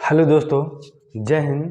Hello दोस्तों, जय हिंद।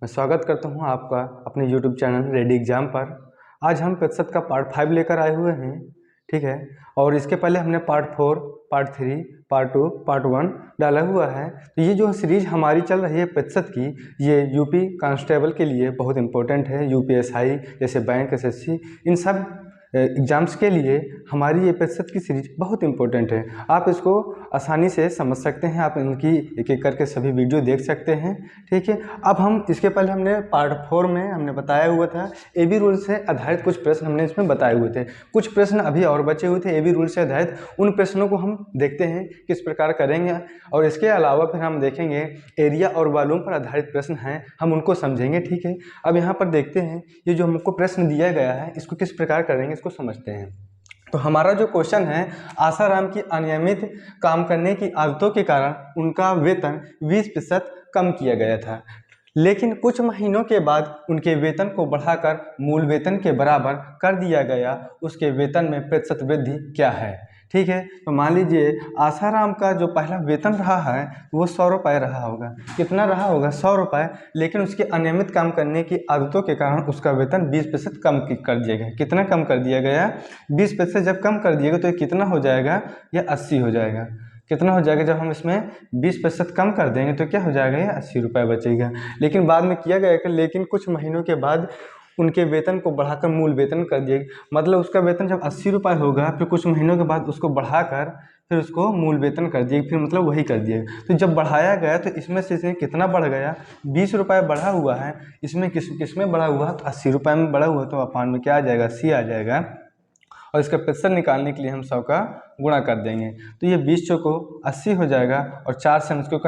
मैं स्वागत करता हूं आपका अपने यूट्यूब चैनल रेडी एग्जाम पर। आज हम प्रतिशत का पार्ट 5 लेकर आए हुए हैं, ठीक है। और इसके पहले हमने पार्ट 4, पार्ट 3, पार्ट 2, पार्ट 1 डाला हुआ है। तो ये जो सीरीज हमारी चल रही है प्रतिशत की, ये यूपी कांस्टेबल के लिए बहुत इंपॉर्टेंट है। यूपीएसआई जैसे बैंक, एसएससी, इन सब एग्ज़ाम्स के लिए हमारी ये प्रतिशत की सीरीज बहुत इंपॉर्टेंट है। आप इसको आसानी से समझ सकते हैं, आप इनकी एक एक करके सभी वीडियो देख सकते हैं, ठीक है। अब हम इसके पहले हमने पार्ट 4 में हमने बताया हुआ था एबी रूल से आधारित कुछ प्रश्न हमने इसमें बताए हुए थे। कुछ प्रश्न अभी और बचे हुए थे एबी रूल से आधारित, उन प्रश्नों को हम देखते हैं किस प्रकार करेंगे। और इसके अलावा फिर हम देखेंगे एरिया और वॉल्यूम पर आधारित प्रश्न हैं, हम उनको समझेंगे, ठीक है। अब यहाँ पर देखते हैं ये जो हमको प्रश्न दिया गया है इसको किस प्रकार करेंगे, इसको समझते हैं। तो हमारा जो क्वेश्चन है, आसाराम की अनियमित काम करने की आदतों के कारण उनका वेतन 20% कम किया गया था, लेकिन कुछ महीनों के बाद उनके वेतन को बढ़ाकर मूल वेतन के बराबर कर दिया गया। उसके वेतन में प्रतिशत वृद्धि क्या है, ठीक है। तो मान लीजिए आसाराम का जो पहला वेतन रहा है वो 100 रुपये रहा होगा। कितना रहा होगा? 100 रुपये। लेकिन उसके अनियमित काम करने की आदतों के कारण उसका वेतन 20% कम कर दिया गया। कितना कम कर दिया गया? 20% जब कम कर दिएगा तो ये कितना हो जाएगा? यह 80 हो जाएगा। कितना हो जाएगा? जब हम इसमें 20% कम कर देंगे तो क्या हो जाएगा? ये 80 रुपये बचेगा। लेकिन बाद में किया गया कि लेकिन कुछ महीनों के बाद उनके वेतन को बढ़ाकर मूल वेतन कर दिया। मतलब उसका वेतन जब 80 रुपये होगा, फिर कुछ महीनों के बाद उसको बढ़ाकर फिर उसको मूल वेतन कर दिए, फिर मतलब वही कर दिए। तो जब बढ़ाया गया तो इसमें से कितना बढ़ गया? 20 रुपये बढ़ा हुआ है। इसमें किस में बढ़ा हुआ है? तो 80 रुपये में बढ़ा हुआ, तो अपान में क्या आ जाएगा? 80 आ जाएगा। और इसका प्रतिशत निकालने के लिए हम 100 का गुणा कर देंगे, तो ये 20 चौको 80 हो जाएगा। और 4 से हम इसको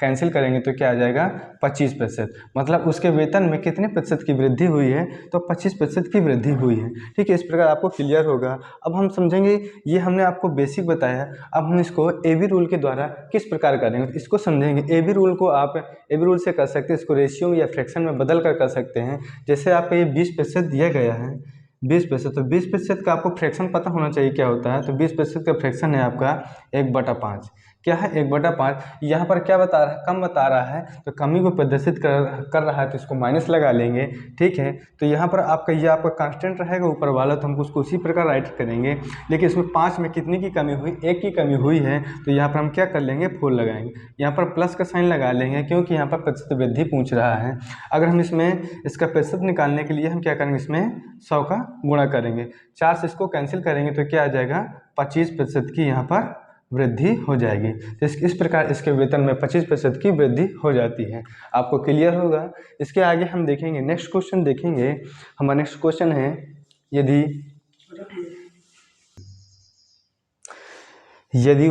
कैंसिल करेंगे तो क्या आ जाएगा? 25%। मतलब उसके वेतन में कितने प्रतिशत की वृद्धि हुई है? तो 25% की वृद्धि हुई है, ठीक है। इस प्रकार आपको क्लियर होगा। अब हम समझेंगे, ये हमने आपको बेसिक बताया, अब हम इसको एबी रूल के द्वारा किस प्रकार करेंगे तो इसको समझेंगे। एबी रूल को आप एबी रूल से कर सकते हैं, इसको रेशियो या फ्रैक्शन में बदल कर सकते हैं। जैसे आपका ये 20% दिया गया है, 20%, तो 20% का आपको फ्रैक्शन पता होना चाहिए क्या होता है। तो 20% का फ्रैक्शन है आपका 1/5। क्या है? 1/5। यहाँ पर क्या बता रहा है? कम बता रहा है, तो कमी को प्रदर्शित कर रहा है, तो इसको माइनस लगा लेंगे, ठीक है। तो यहाँ पर आपका ये आपका कांस्टेंट रहेगा ऊपर वाला, तो हम उसको उसी प्रकार राइट करेंगे। लेकिन इसमें 5 में कितनी की कमी हुई? 1 की कमी हुई है, तो यहाँ पर हम क्या कर लेंगे? फुल लगाएंगे। यहाँ पर प्लस का साइन लगा लेंगे क्योंकि यहाँ पर प्रतिशत वृद्धि पूछ रहा है। अगर हम इसमें इसका प्रतिशत निकालने के लिए हम क्या करेंगे? इसमें 100 का गुणा करेंगे, 4 से इसको कैंसिल करेंगे तो क्या आ जाएगा? 25% की यहाँ पर वृद्धि हो जाएगी। तो इस प्रकार इसके वेतन में 25% की वृद्धि हो जाती है। आपको क्लियर होगा। इसके आगे हम देखेंगे, नेक्स्ट क्वेश्चन देखेंगे। हमारा नेक्स्ट क्वेश्चन है, यदि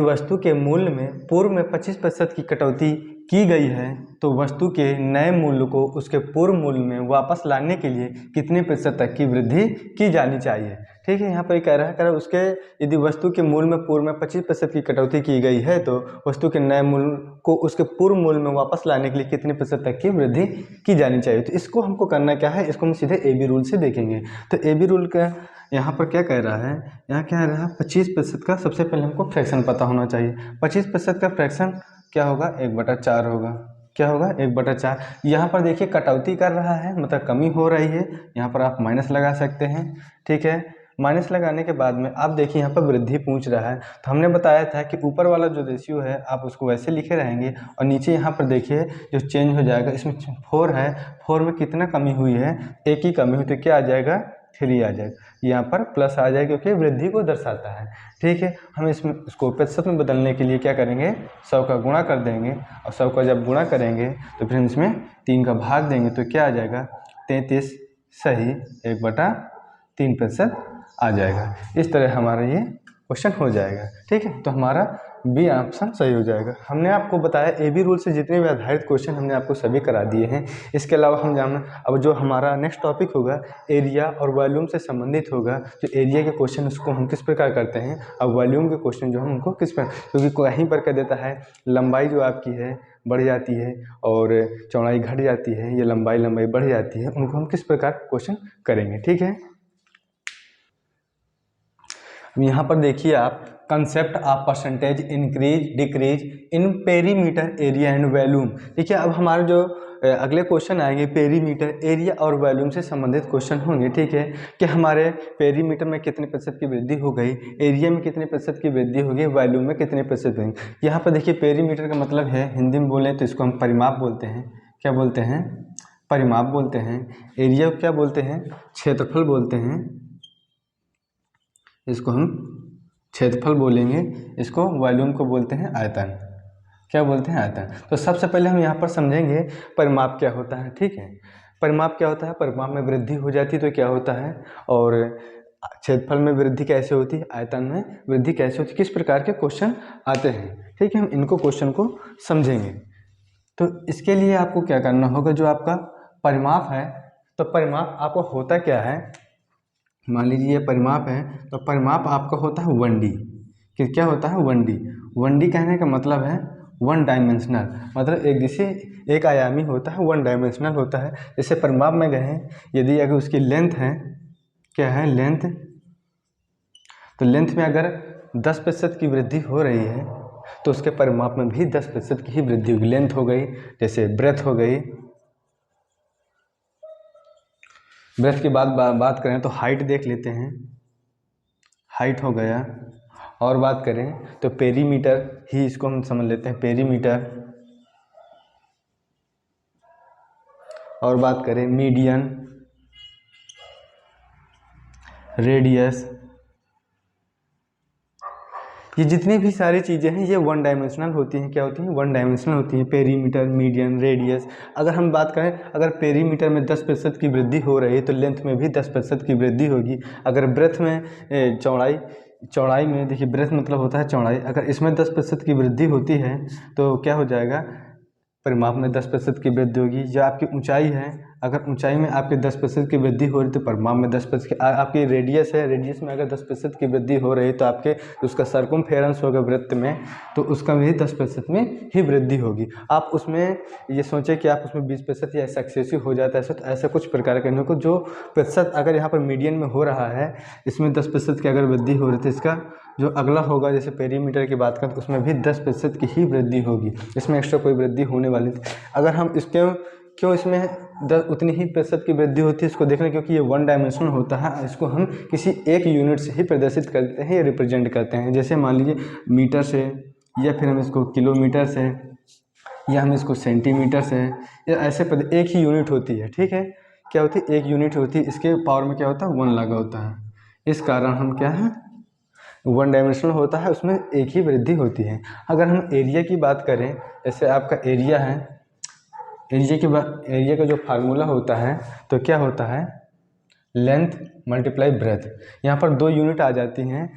वस्तु के मूल्य में पूर्व में 25% की कटौती की गई है तो वस्तु के नए मूल्य को उसके पूर्व मूल्य में वापस लाने के लिए कितने प्रतिशत तक की वृद्धि की जानी चाहिए, ठीक है। यहाँ पर कह रहा है उसके यदि वस्तु के मूल्य में पूर्व में 25% की कटौती की गई है तो वस्तु के नए मूल्य को उसके पूर्व मूल्य में वापस लाने के लिए कितने प्रतिशत तक की वृद्धि की जानी चाहिए। तो इसको हमको करना क्या है? इसको हम सीधे एबी रूल से देखेंगे। तो एबी रूल का यहाँ पर क्या कह रहा है? यहाँ क्या कह रहा है? 25% का सबसे पहले हमको फ्रैक्शन पता होना चाहिए। 25% का फ्रैक्शन क्या होगा? 1/4 होगा। क्या होगा? 1/4। यहाँ पर देखिए कटौती कर रहा है, मतलब कमी हो रही है। यहाँ पर आप माइनस लगा सकते हैं, ठीक है। माइनस लगाने के बाद में आप देखिए यहाँ पर वृद्धि पूछ रहा है, तो हमने बताया था कि ऊपर वाला जो रेशियो है आप उसको वैसे लिखे रहेंगे, और नीचे यहाँ पर देखिए जो चेंज हो जाएगा, इसमें 4 है, 4 में कितना कमी हुई है? 1 की कमी हुई, तो क्या आ जाएगा? 3 आ जाएगा। यहाँ पर प्लस आ जाएगा क्योंकि वृद्धि को दर्शाता है, ठीक है। हम इसमें उसको प्रतिशत में बदलने के लिए क्या करेंगे? 100 का गुणा कर देंगे, और 100 का जब गुणा करेंगे तो फिर इसमें 3 का भाग देंगे तो क्या आ जाएगा? 33 सही 1/3% आ जाएगा। इस तरह हमारा ये क्वेश्चन हो जाएगा, ठीक है। तो हमारा बी ऑप्शन सही हो जाएगा। हमने आपको बताया एबी रूल से जितने भी आधारित क्वेश्चन हमने आपको सभी करा दिए हैं। इसके अलावा हम जाना, अब जो हमारा नेक्स्ट टॉपिक होगा एरिया और वॉल्यूम से संबंधित होगा। जो एरिया के क्वेश्चन उसको हम किस प्रकार करते हैं, और वॉल्यूम के क्वेश्चन जो हम उनको किस प्रकार, क्योंकि कहीं पर कह देता है लंबाई जो आपकी है बढ़ जाती है और चौड़ाई घट जाती है, ये लंबाई बढ़ जाती है, उनको हम किस प्रकार क्वेश्चन करेंगे, ठीक है। यहाँ पर देखिए आप concept of percentage increase decrease in perimeter area and volume. देखिए अब हमारे जो अगले क्वेश्चन आएंगे पेरीमीटर एरिया और वॉल्यूम से संबंधित क्वेश्चन होंगे, ठीक है, कि हमारे पेरीमीटर में कितने प्रतिशत की वृद्धि हो गई, एरिया में कितने प्रतिशत की वृद्धि होगी, वॉल्यूम में कितने प्रतिशत होगी। यहाँ पर देखिए पेरीमीटर का मतलब है, हिंदी में बोलें तो इसको हम परिमाप बोलते हैं। क्या बोलते हैं? परिमाप बोलते हैं। एरिया को क्या बोलते हैं? क्षेत्रफल बोलते हैं। इसको हम क्षेत्रफल बोलेंगे। इसको वॉल्यूम को बोलते हैं आयतन। क्या बोलते हैं? आयतन। तो सबसे पहले हम यहाँ पर समझेंगे परिमाप क्या होता है, ठीक है। परिमाप क्या होता है? परिमाप में वृद्धि हो जाती है तो क्या होता है, और क्षेत्रफल में वृद्धि कैसे होती है, आयतन में वृद्धि कैसे होती है, किस प्रकार के क्वेश्चन आते हैं, ठीक है। हम इनको क्वेश्चन को समझेंगे। तो इसके लिए आपको क्या करना होगा, जो आपका परिमाप है, तो परिमाप आपको होता क्या है, मान लीजिए ये परिमाप है, तो परिमाप आपका होता है 1D। कि क्या होता है? 1D। 1D कहने का मतलब है वन डायमेंशनल, मतलब एक दिशा एक आयामी होता है, वन डायमेंशनल होता है। जैसे परिमाप में गए, यदि अगर उसकी लेंथ है, क्या है? लेंथ। तो लेंथ में अगर 10% की वृद्धि हो रही है तो उसके परिमाप में भी 10% की ही वृद्धि होगी। लेंथ हो गई, जैसे ब्रेथ हो गई। ब्रेथ की बात करें तो हाइट देख लेते हैं, हाइट हो गया। और बात करें तो पेरीमीटर ही, इसको हम समझ लेते हैं पेरीमीटर। और बात करें मीडियन, रेडियस, ये जितनी भी सारी चीज़ें हैं ये वन डायमेंशनल होती हैं। क्या होती हैं? वन डायमेंशनल होती हैं। Perimeter, median, radius. अगर हम बात करें, अगर पेरीमीटर में 10% की वृद्धि हो रही है तो लेंथ में भी 10% की वृद्धि होगी। अगर ब्रेथ में चौड़ाई में, देखिए ब्रेथ मतलब होता है चौड़ाई, अगर इसमें 10% की वृद्धि होती है तो क्या हो जाएगा? परिमाप में 10% की वृद्धि होगी। जो आपकी ऊंचाई है, अगर ऊंचाई में आपके 10% की वृद्धि हो रही तो परिमाप में 10% की। आपकी रेडियस है, रेडियस में अगर 10% की वृद्धि हो रही तो आपके उसका सर्कमफेरेंस होगा वृत्त में, तो उसका भी 10% में ही वृद्धि होगी। आप उसमें ये सोचें कि आप उसमें 20% या सक्सेसिव हो जाता है, ऐसा तो ऐसा कुछ प्रकार के को जो प्रतिशत अगर यहाँ पर मीडियन में हो रहा है, इसमें 10% की अगर वृद्धि हो रही तो इसका जो अगला होगा, जैसे पेरीमीटर की बात करें तो उसमें भी 10% की ही वृद्धि होगी। इसमें एक्स्ट्रा कोई वृद्धि होने वाली थी। अगर हम इसके क्यों इसमें उतनी ही प्रतिशत की वृद्धि होती है, इसको देखना, क्योंकि ये वन डायमेंशनल होता है। इसको हम किसी एक यूनिट से ही प्रदर्शित करते हैं या रिप्रेजेंट करते हैं। जैसे मान लीजिए मीटर से, या फिर हम इसको किलोमीटर से, या हम इसको सेंटीमीटर से, या ऐसे एक ही यूनिट होती है, ठीक है। क्या होती है? एक यूनिट होती है। इसके पावर में क्या होता है? 1 लगा होता है। इस कारण हम क्या है, वन डायमेंशनल होता है, उसमें एक ही वृद्धि होती है। अगर हम एरिया की बात करें, जैसे आपका एरिया है, एरिया का जो फार्मूला होता है तो क्या होता है? Length multiply breath. यहाँ पर 2 यूनिट आ जाती हैं।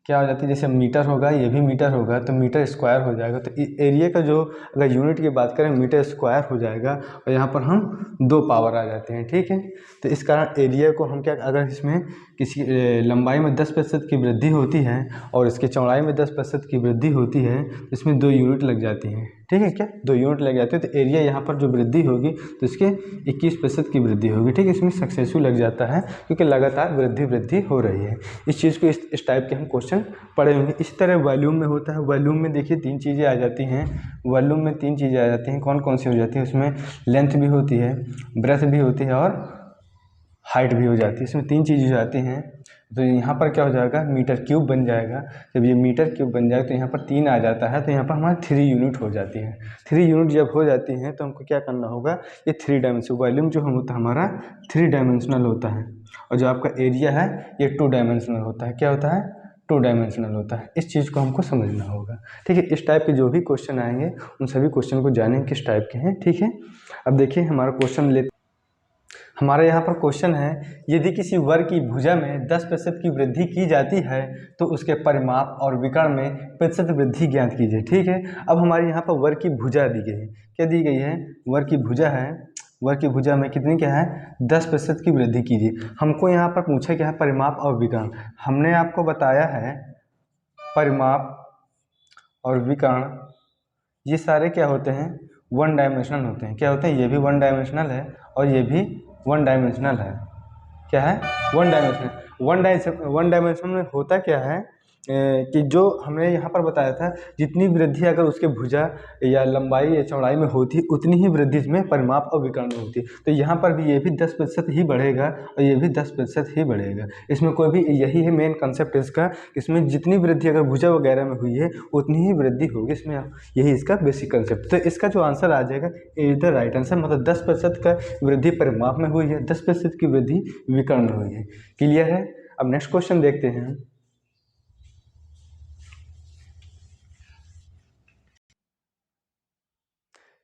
क्या हो जाती है? जैसे मीटर होगा, ये भी मीटर होगा, तो मीटर स्क्वायर हो जाएगा। तो एरिया का जो अगर यूनिट की बात करें, मीटर स्क्वायर हो जाएगा, और यहाँ पर हम 2 पावर आ जाते हैं, ठीक है। तो इस कारण एरिया को हम क्या, अगर इसमें किसी लंबाई में 10% की वृद्धि होती है और इसकी चौड़ाई में 10% की वृद्धि होती है, इसमें 2 यूनिट लग जाती हैं, ठीक है। क्या 2 यूनिट लग जाते हैं, तो एरिया यहाँ पर जो वृद्धि होगी तो इसके 21% की वृद्धि होगी, ठीक है। इसमें सक्सेसिव लग जाता है क्योंकि लगातार वृद्धि हो रही है। इस चीज़ को इस टाइप के हम क्वेश्चन पढ़े होंगे। इस तरह वॉल्यूम में होता है। वॉल्यूम में देखिए 3 चीज़ें आ जाती हैं। वॉल्यूम में 3 चीज़ें आ जाती हैं। कौन कौन सी हो जाती है? उसमें लेंथ भी होती है, ब्रेथ भी होती है, और हाइट भी हो जाती है। इसमें 3 चीज़ें जाती हैं। तो यहाँ पर क्या हो जाएगा? मीटर क्यूब बन जाएगा। जब ये मीटर क्यूब बन जाएगा तो यहाँ पर 3 आ जाता है, तो यहाँ पर हमारी 3 यूनिट हो जाती है। 3 यूनिट जब हो जाती हैं तो हमको क्या करना होगा? ये 3 डायमेंशनल वॉल्यूम जो हम होता है हमारा 3 डायमेंशनल होता है, और जो आपका एरिया है ये 2 डायमेंशनल होता है। क्या होता है? 2 डायमेंशनल होता है। इस चीज़ को हमको समझना होगा, ठीक है। इस टाइप के जो भी क्वेश्चन आएंगे उन सभी क्वेश्चन को जानें किस टाइप के हैं, ठीक है। अब देखिए हमारा क्वेश्चन हमारे यहाँ पर क्वेश्चन है, यदि किसी वर्ग की भुजा में 10% की वृद्धि की जाती है तो उसके परिमाप और विकर्ण में प्रतिशत वृद्धि ज्ञात कीजिए, ठीक है। अब हमारे यहाँ पर वर्ग की भुजा दी गई है। क्या दी गई है? वर्ग की भुजा है। वर्ग की भुजा में कितनी क्या है? 10% की वृद्धि कीजिए। हमको यहाँ पर पूछा क्या है? परिमाप और विकर्ण। हमने आपको बताया है परिमाप और विकर्ण ये सारे क्या होते हैं? 1 डायमेंशनल होते हैं। क्या होते हैं? ये भी 1 डायमेंशनल है और ये भी 1 डायमेंशनल है। क्या है? 1 डायमेंशनल। 1 डायमेंशन में होता क्या है कि जो हमने यहाँ पर बताया था जितनी वृद्धि अगर उसके भुजा या लंबाई या चौड़ाई में होती उतनी ही वृद्धि इसमें परिमाप और विकर्ण में होती। तो यहाँ पर भी ये भी 10% ही बढ़ेगा और ये भी 10% ही बढ़ेगा। इसमें कोई भी, यही है मेन कंसेप्ट इसका, इसमें जितनी वृद्धि अगर भुजा वगैरह में हुई है उतनी ही वृद्धि होगी इसमें, यही इसका बेसिक कंसेप्ट। तो इसका जो आंसर आ जाएगा इज द राइट आंसर, मतलब 10% का वृद्धि परिमाप में हुई है, 10% की वृद्धि विकर्ण में हुई है। क्लियर है? अब नेक्स्ट क्वेश्चन देखते हैं।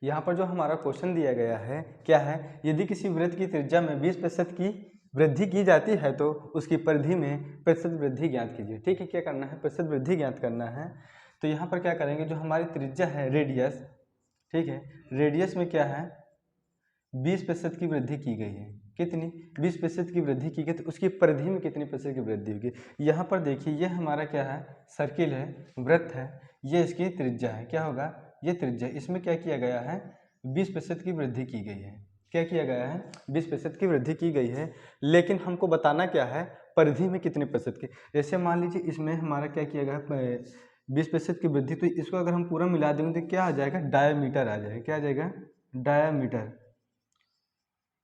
यहाँ पर जो हमारा क्वेश्चन दिया गया है क्या है, यदि किसी वृत्त की त्रिज्या में 20% की वृद्धि की जाती है तो उसकी परिधि में प्रतिशत वृद्धि ज्ञात कीजिए। ठीक है, क्या करना है, प्रतिशत वृद्धि ज्ञात करना है। तो यहाँ पर क्या करेंगे, जो हमारी त्रिज्या है रेडियस, ठीक है, रेडियस में क्या है 20% की वृद्धि की गई है। कितनी? 20% की वृद्धि की गई, तो उसकी परिधि में कितनी प्रतिशत की वृद्धि होगी। यहाँ पर देखिए ये हमारा क्या है, सर्किल है, वृत्त है, ये इसकी त्रिज्या है, क्या होगा, ये त्रिज्या। इसमें क्या किया गया है, 20% की वृद्धि की गई है। क्या किया गया है, 20% की वृद्धि की गई है, लेकिन हमको बताना क्या है, परिधि में कितने प्रतिशत की। जैसे मान लीजिए इसमें हमारा क्या किया गया 20% की वृद्धि, तो इसको अगर हम पूरा मिला देंगे तो क्या आ जाएगा, डायामीटर आ जाएगा। क्या आ जाएगा, डायामीटर,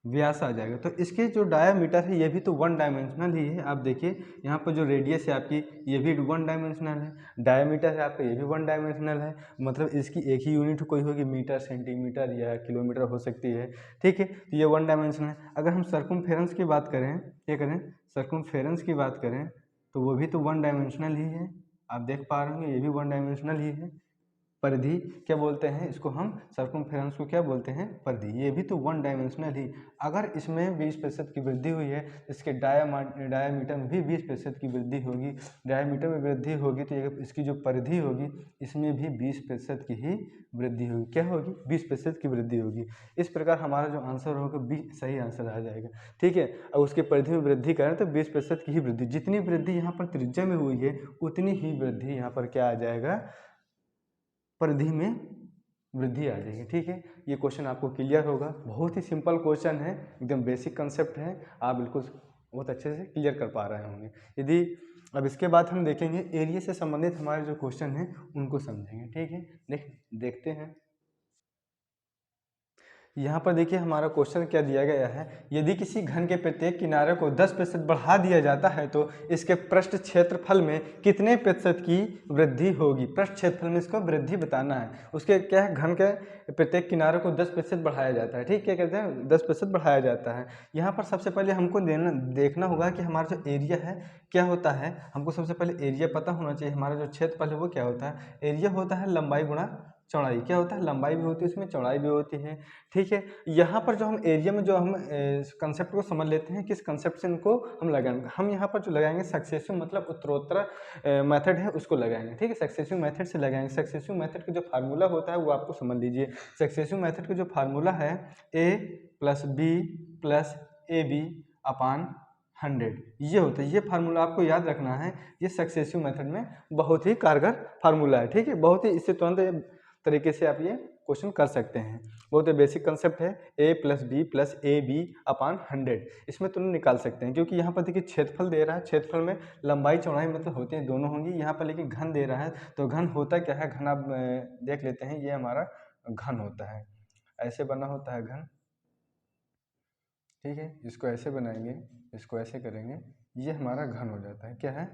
व्यास आ जाएगा। तो इसके जो डायामीटर है ये भी तो वन डायमेंशनल ही है। आप देखिए यहाँ पर जो रेडियस है आपकी ये भी वन डायमेंशनल है, डायामीटर है आपका ये भी वन डायमेंशनल है, मतलब इसकी एक ही यूनिट कोई होगी, मीटर, सेंटीमीटर या किलोमीटर हो सकती है। ठीक है, तो ये वन डायमेंशनल है। अगर हम सर्कमफेरेंस की बात करें, क्या करें, सर्कमफेरेंस की बात करें तो वो भी तो वन डायमेंशनल ही है। आप देख पा रहे होंगे ये भी वन डायमेंशनल ही है। परिधि क्या बोलते हैं इसको, हम सर्कमफेरेंस को क्या बोलते हैं, परिधि, ये भी तो वन डायमेंशनल ही। अगर इसमें 20% की वृद्धि हुई है, इसके डायामीटर में भी 20% की वृद्धि होगी, डायामीटर में वृद्धि होगी तो इसकी जो परिधि होगी इसमें भी 20% की ही वृद्धि होगी। क्या होगी, 20% की वृद्धि होगी। इस प्रकार हमारा जो आंसर होगा बी सही आंसर आ जाएगा। ठीक है, और उसके परिधि में वृद्धि करें तो 20% की ही वृद्धि, जितनी वृद्धि यहाँ पर त्रिज्या में हुई है उतनी ही वृद्धि यहाँ पर क्या आ जाएगा, परिधि में वृद्धि आ जाएगी। ठीक है, ये क्वेश्चन आपको क्लियर होगा, बहुत ही सिंपल क्वेश्चन है, एकदम बेसिक कंसेप्ट है, आप बिल्कुल बहुत अच्छे से क्लियर कर पा रहे होंगे। यदि अब इसके बाद हम देखेंगे एरिया से संबंधित हमारे जो क्वेश्चन हैं उनको समझेंगे। ठीक है, देखते हैं। यहाँ पर देखिए हमारा क्वेश्चन क्या दिया गया है, यदि किसी घन के प्रत्येक किनारे को 10% बढ़ा दिया जाता है तो इसके पृष्ठ क्षेत्रफल में कितने प्रतिशत की वृद्धि होगी। पृष्ठ क्षेत्रफल में इसको वृद्धि बताना है। उसके क्या है, घन के प्रत्येक किनारे को 10% बढ़ाया जाता है। ठीक, क्या कहते हैं, 10% बढ़ाया जाता है। यहाँ पर सबसे पहले हमको देखना होगा कि हमारा जो एरिया है क्या होता है, हमको सबसे पहले एरिया पता होना चाहिए। हमारा जो क्षेत्रफल है वो क्या होता है, एरिया होता है लंबाई गुणा चौड़ाई। क्या होता है, लंबाई भी होती है इसमें, चौड़ाई भी होती है। ठीक है, यहाँ पर जो हम एरिया में जो हम कंसेप्ट को समझ लेते हैं, किस कंसेप्ट से इनको हम लगाएंगे, हम यहाँ पर जो लगाएंगे सक्सेसिव मतलब उत्तरोत्तर मेथड है उसको लगाएंगे। ठीक है, सक्सेसिव मेथड से लगाएंगे। सक्सेसिव मेथड का जो फार्मूला होता है वो आपको समझ लीजिए। सक्सेसिव मेथड का जो फार्मूला है a + b + ab अपान 100, ये होता है। ये फार्मूला आपको याद रखना है, ये सक्सेसिव मेथड में बहुत ही कारगर फार्मूला है। ठीक है, बहुत ही इससे तुरंत तरीके से आप ये क्वेश्चन कर सकते हैं। बहुत ही बेसिक कंसेप्ट है, a + b + ab अपान 100, इसमें तुरंत निकाल सकते हैं। क्योंकि यहाँ पर देखिए क्षेत्रफल दे रहा है, क्षेत्रफल में लंबाई चौड़ाई मतलब होते हैं दोनों होंगी। यहाँ पर लेकिन घन दे रहा है, तो घन होता क्या है, घन आप देख लेते हैं, ये हमारा घन होता है, ऐसे बना होता है घन। ठीक है, इसको ऐसे बनाएंगे, इसको ऐसे करेंगे, ये हमारा घन हो जाता है। क्या है,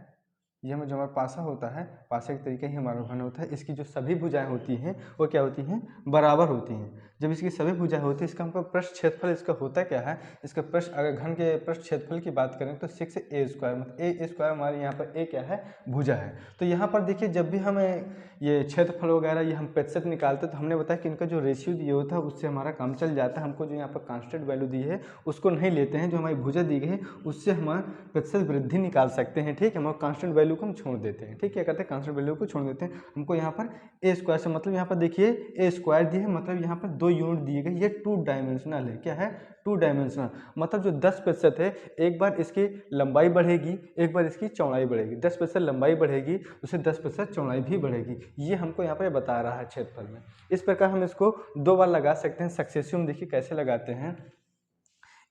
ये हमें जो हमारा पासा होता है, पासे के तरीके ही हमारा घन होता है। इसकी जो सभी भुजाएं होती हैं वो क्या होती हैं, बराबर होती हैं। जब इसकी सभी भुजाएं होती हैं, इसका हमको पृष्ठ क्षेत्रफल इसका होता क्या है, इसका पृष्ठ, अगर घन के पृष्ठ क्षेत्रफल की बात करें तो 6a², मतलब a² हमारे यहाँ पर a क्या है, भुजा है। तो यहाँ पर देखिए जब भी हमें ये क्षेत्रफल वगैरह ये हम प्रतिशत निकालते हैं तो हमने बताया कि इनका जो रेशियो दिया होता है उससे हमारा काम चल जाता है। हमको जो यहाँ पर कांस्टेंट वैल्यू दी है उसको नहीं लेते हैं, जो हमारी भुजा दी गई है उससे हम प्रतिशत वृद्धि निकाल सकते हैं। ठीक है, हम कांस्टेंट वैल्यू को हम छोड़ देते हैं। ठीक, क्या करते हैं, कांस्टेंट वैल्यू को छोड़ देते हैं। हमको यहाँ पर a² से मतलब यहाँ पर देखिए a² दी है, मतलब यहाँ पर 2 यूनिट दिए गए, ये 2 डायमेंशनल है। क्या है, 2 डायमेंशनल, मतलब जो 10% है, एक बार इसकी लंबाई बढ़ेगी, एक बार इसकी चौड़ाई बढ़ेगी। 10% लंबाई बढ़ेगी, उससे 10% चौड़ाई भी बढ़ेगी। ये हमको यहाँ पर बता रहा है क्षेत्रफल में। इस प्रकार हम इसको 2 बार लगा सकते हैं। सक्सेसिव देखिए कैसे लगाते हैं,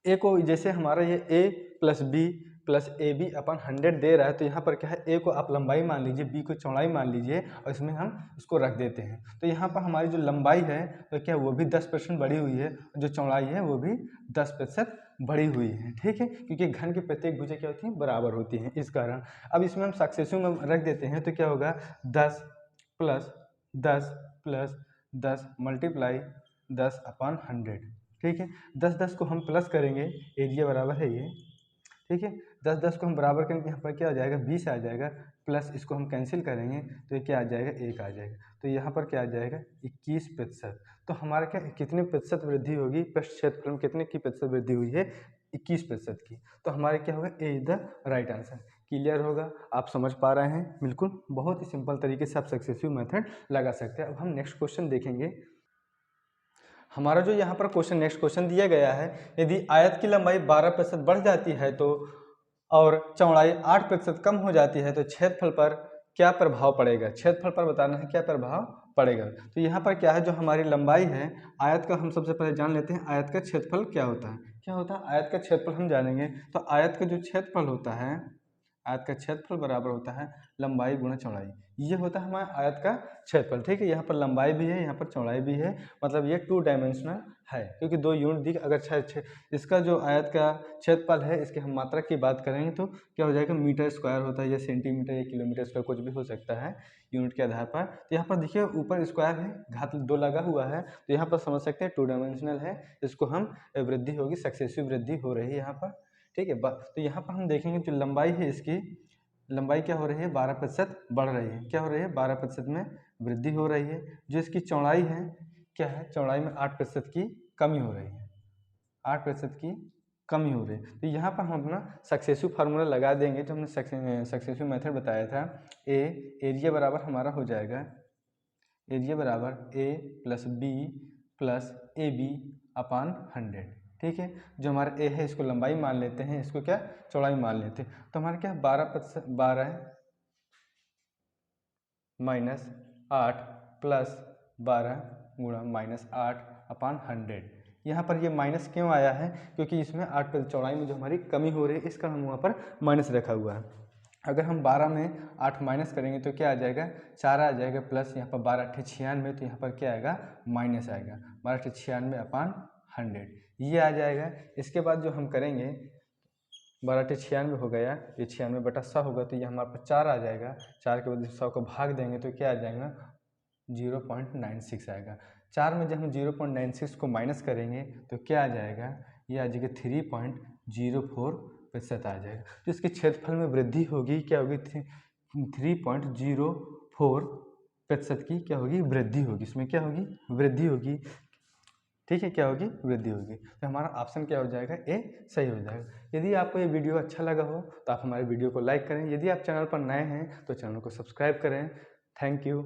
ए को, जैसे हमारा ये a + b plus A B अपन 100 दे रहा है, तो यहाँ पर क्या है, ए को आप लंबाई मान लीजिए, बी को चौड़ाई मान लीजिए और इसमें हम उसको रख देते हैं। तो यहाँ पर हमारी जो लंबाई है तो क्या वो भी 10% बढ़ी हुई है, जो चौड़ाई है वो भी 10% बढ़ी हुई है। ठीक है, क्योंकि घन की प्रत्येक भुजा क्या होती है, बराबर होती हैं, इस कारण। अब इसमें हम सक्सेसिव में रख देते हैं, तो क्या होगा 10 प्लस 10 प्लस 10 मल्टीप्लाई 10/100। ठीक है, 10 को हम प्लस करेंगे, एरिया बराबर है ये। ठीक है, 10 को हम बराबर करेंगे, यहाँ पर क्या आ जाएगा 20 आ जाएगा, प्लस इसको हम कैंसिल करेंगे तो ये क्या आ जाएगा 1 आ जाएगा, तो यहाँ पर क्या आ जाएगा 21%। तो हमारा क्या कितने प्रतिशत वृद्धि होगी, पृष्ठ क्षेत्रफल में कितने की प्रतिशत वृद्धि हुई है, 21% की। तो हमारे क्या होगा, A is the right answer. Clear होगा, आप समझ पा रहे हैं, बिल्कुल बहुत ही सिंपल तरीके से आप सक्सेसिव मेथड लगा सकते हैं। अब हम नेक्स्ट क्वेश्चन देखेंगे। हमारा जो यहाँ पर क्वेश्चन नेक्स्ट क्वेश्चन दिया गया है, यदि आयत की लंबाई 12% बढ़ जाती है तो और चौड़ाई 8% कम हो जाती है तो क्षेत्रफल पर क्या प्रभाव पड़ेगा। क्षेत्रफल पर बताना है क्या प्रभाव पड़ेगा। तो यहाँ पर क्या है, जो हमारी लंबाई है आयत का, हम सबसे पहले जान लेते हैं आयत का क्षेत्रफल क्या होता है। क्या होता है आयत का क्षेत्रफल, हम जानेंगे। तो आयत का जो क्षेत्रफल होता है, आयत का क्षेत्रफल बराबर होता है लंबाई गुणा चौड़ाई। ये होता है हमारा आयत का क्षेत्रफल। ठीक है, यहाँ पर लंबाई भी है, यहाँ पर चौड़ाई भी है, मतलब ये 2 डायमेंशनल है, क्योंकि 2 यूनिट दिख, अगर इसका जो आयत का क्षेत्रफल है, इसके हम मात्रा की बात करेंगे तो क्या हो जाएगा, मीटर स्क्वायर होता है, या सेंटीमीटर या किलोमीटर स्क्वायर, कुछ भी हो सकता है यूनिट के आधार पर। तो यहाँ पर देखिए ऊपर स्क्वायर है, घात 2 लगा हुआ है, तो यहाँ पर समझ सकते हैं 2 डायमेंशनल है, इसको हम वृद्धि होगी, सक्सेसिव वृद्धि हो रही है यहाँ पर। ठीक है, तो यहाँ पर हम देखेंगे जो लंबाई है, इसकी लंबाई क्या हो रही है, 12% बढ़ रही है। क्या हो रही है, 12% में वृद्धि हो रही है। जो इसकी चौड़ाई है, क्या है, चौड़ाई में 8% की कमी हो रही है, 8% की कमी हो रही है। तो यहाँ पर हम अपना सक्सेसिव फार्मूला लगा देंगे, जो हमने सक्सेसिव मेथड बताया था। एरिया बराबर हमारा हो जाएगा, एरिया बराबर A plus B plus A B अपान 100। ठीक है, जो हमारा ए है इसको लंबाई मान लेते हैं, इसको क्या चौड़ाई मान लेते हैं। तो हमारा क्या 12 माइनस 8 प्लस 12 गुणा -8 अपान 100। यहाँ पर ये माइनस क्यों आया है, क्योंकि इसमें 8 पर चौड़ाई में जो हमारी कमी हो रही है, इसका हम वहाँ पर माइनस रखा हुआ है। अगर हम 12 में 8 माइनस करेंगे तो क्या आ जाएगा, 4 आ जाएगा, प्लस यहाँ पर 12 8 96, तो यहाँ पर क्या आएगा, माइनस आएगा, 12 8 96 अपान 100 ये आ जाएगा। इसके बाद जो हम करेंगे, 12 8 96 हो गया, ये 96/100 होगा, तो ये हमारे पास 4 आ जाएगा, 4 के बाद 100 को भाग देंगे तो क्या आ जाएगा, 0.96 आएगा। 4 में जब हम 0.96 को माइनस करेंगे तो क्या आ जाएगा, ये आ जाएगा 3.04% आ जाएगा। तो इसके क्षेत्रफल में वृद्धि होगी, क्या होगी, 3.04% की क्या होगी, वृद्धि होगी। इसमें क्या होगी, वृद्धि होगी। ठीक है, क्या होगी, वृद्धि होगी। तो हमारा ऑप्शन क्या हो जाएगा, ए सही हो जाएगा। यदि आपको ये वीडियो अच्छा लगा हो तो आप हमारे वीडियो को लाइक करें। यदि आप चैनल पर नए हैं तो चैनल को सब्सक्राइब करें। Thank you.